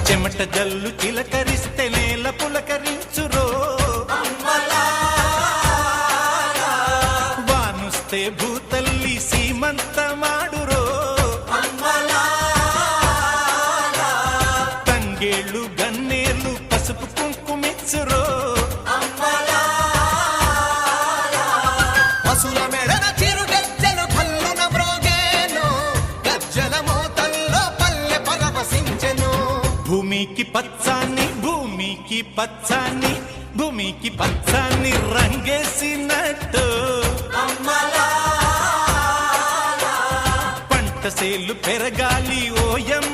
చెమట జల్లు చిలకరిస్తే నేల పులకరించురో, వానుస్తే భూతల్లి సీమంతమాడురో, తంగేళ్ళు గన్నేళ్ళు పసుపు కుంకుమిచ్చురో. పశుల మెడన చిరు గజ్జలు కల్లున మ్రోగేను, గజ్జల మోతల్లో పల్లె పరవశించెను. భూమికి పచ్చాన్ని భూమికి పచ్చాన్ని భూమికి పచ్చాన్ని రంగేసినట్టు పంట సేలు పెరగాలి ఓయం